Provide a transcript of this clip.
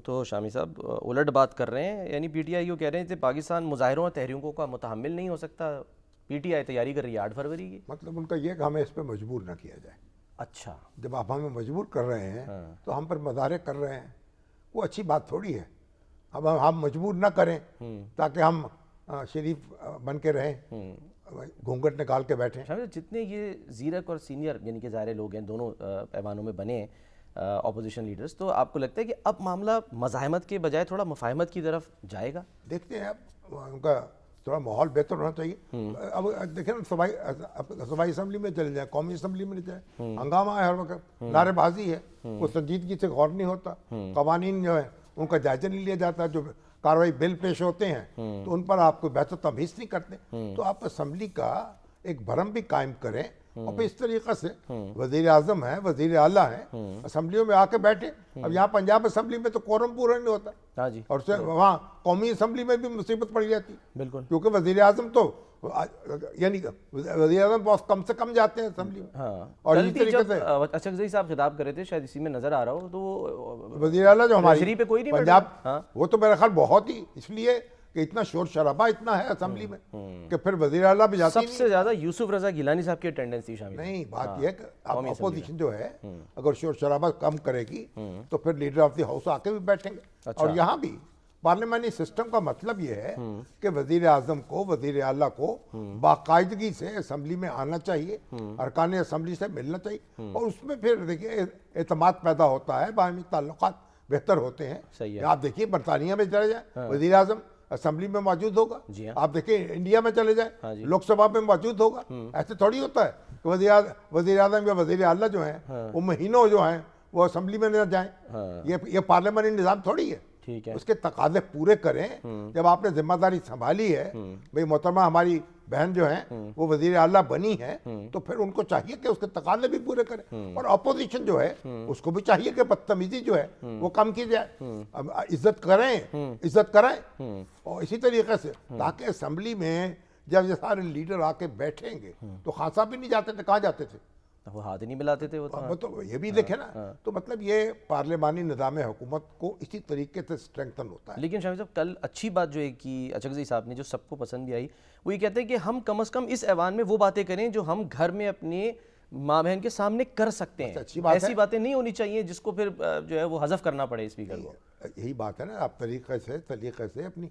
تو شامی صاحب الٹ بات کر رہے ہیں، یعنی پی ٹی آئی کو کہہ رہے ہیں کہ پاکستان مظاہروں اور تحریکوں کا متحمل نہیں ہو سکتا. پی ٹی آئی تیاری کر رہی ہے 8 فروری کی. مطلب ان کا یہ کہ ہمیں اس پہ مجبور نہ کیا جائے. اچھا، جب آپ ہمیں مجبور کر رہے ہیں تو ہم پر مظاہرے کر رہے ہیں، وہ اچھی بات تھوڑی ہے. اب ہم مجبور نہ کریں تاکہ ہم شریف بن کے رہیں، گھونگھٹ نکال کے بیٹھیں. جتنے یہ زیرک اور سینئر یعنی کہ ظاہر لوگ ہیں دونوں ایوانوں میں بنے ہیں اپوزیشن لیڈرز، تو آپ کو لگتا ہے کہ اب معاملہ مزاحمت کے بجائے تھوڑا مفاہمت کی طرف جائے گا؟ دیکھتے ہیں اب ان کا تھوڑا ماحول بہتر ہونا چاہیے. اب دیکھیں نا، صوبائی اسمبلی میں چلے جائیں، قومی اسمبلی میں جائیں، ہنگامہ ہے ہر وقت، نعرے بازی ہے، کوئی سنجیدگی سے غور نہیں ہوتا. قوانین جو ہے ان کا جائزہ نہیں لیا جاتا. جو کارروائی بل پیش ہوتے ہیں تو ان پر آپ کو بحث و تبحیث نہیں کرتے. تو آپ اسمبلی کا ایک بھرم بھی قائم کریں اور پھر اس طریقے سے وزیر اعظم ہیں، وزیر اعلیٰ ہیں، اسمبلیوں میں آ کے بیٹھے. اب یہاں پنجاب اسمبلی میں تو کورم پورا نہیں ہوتا، ہاں جی، اور وہاں قومی اسمبلی میں بھی مصیبت پڑ جاتی، بالکل، کیونکہ وزیر اعظم تو یعنی وزیر اعظم بہت کم سے کم جاتے ہیں اسمبلی میں. ہاں. اور کل اسی بھی طریقے جب سے اشرف صاحب خطاب کر رہے تھے، شاید اسی میں نظر آ رہا ہو، تو وہ وزیر اعلیٰ جو ہماری ٹریجری پہ کوئی نہیں بیٹھا. پنجاب، ہاں، وہ تو میرا خیال بہت ہی، اس لیے کہ اتنا شور شرابہ اتنا ہے اسمبلی میں کہ پھر وزیر اعلیٰ بھی جاتی سب سے زیادہ یوسف رضا گیلانی صاحب کی اٹینڈنس تھی شامل. نہیں. بات یہ ہے کہ اب اپوزیشن جو ہے اگر شور شرابہ کم کرے گی تو پھر لیڈر آف دی ہاؤس آ کے بھی بیٹھیں گے. اور یہاں بھی پارلیمانی سسٹم کا مطلب یہ ہے کہ وزیر اعظم کو، وزیر اعلیٰ کو باقاعدگی سے اسمبلی میں آنا چاہیے، ارکان اسمبلی سے ملنا چاہیے، اور اس میں پھر دیکھیے اعتماد پیدا ہوتا ہے، باہمی تعلقات بہتر ہوتے ہیں. صحیح ہے. آپ دیکھیے برطانیہ میں چلے جائیں، وزیر اعظم اسمبلی میں موجود ہوگا. جی ہاں. آپ دیکھیں انڈیا میں چلے جائیں، لوک سبھا میں موجود ہوگا. ایسے تھوڑی ہوتا ہے کہ وزیر اعظم یا وزیر اعلیٰ جو ہیں وہ مہینوں جو ہیں وہ اسمبلی میں نہ جائیں. یہ پارلیمانی نظام تھوڑی ہے. ٹھیک ہے. اس کے تقاضے پورے کریں. جب آپ نے ذمہ داری سنبھالی ہے، بھئی محترمہ ہماری بہن جو ہیں وہ وزیر اعلیٰ بنی ہے، تو پھر ان کو چاہیے کہ اس کے تقاضے بھی پورے کریں. اور اپوزیشن جو ہے اس کو بھی چاہیے کہ بدتمیزی جو ہے وہ کم کی جائے. اب عزت کریں، عزت کریں. اور اسی طریقے سے تاکہ اسمبلی میں جب یہ سارے لیڈر آ کے بیٹھیں گے تو خان صاحب بھی نہیں جاتے تھے. کہاں جاتے تھے؟ وہ ہاتھ نہیں ملاتے تھے. وہ تو یہ بھی دیکھیں نا. تو مطلب یہ پارلیمانی نظام حکومت کو اسی طریقے سے اسٹرینگتھن ہوتا ہے. لیکن شامی صاحب کل اچھی بات جو ایک کی اچکزئی صاحب نے، جو سب کو پسند بھی آئی، وہ یہ کہتے ہیں کہ ہم کم از کم اس ایوان میں وہ باتیں کریں جو ہم گھر میں اپنے ماں بہن کے سامنے کر سکتے ہیں. ایسی باتیں نہیں ہونی چاہیے جس کو پھر جو ہے وہ حذف کرنا پڑے اسپیکر کو. یہی بات ہے نا. آپ طریقے سے اپنی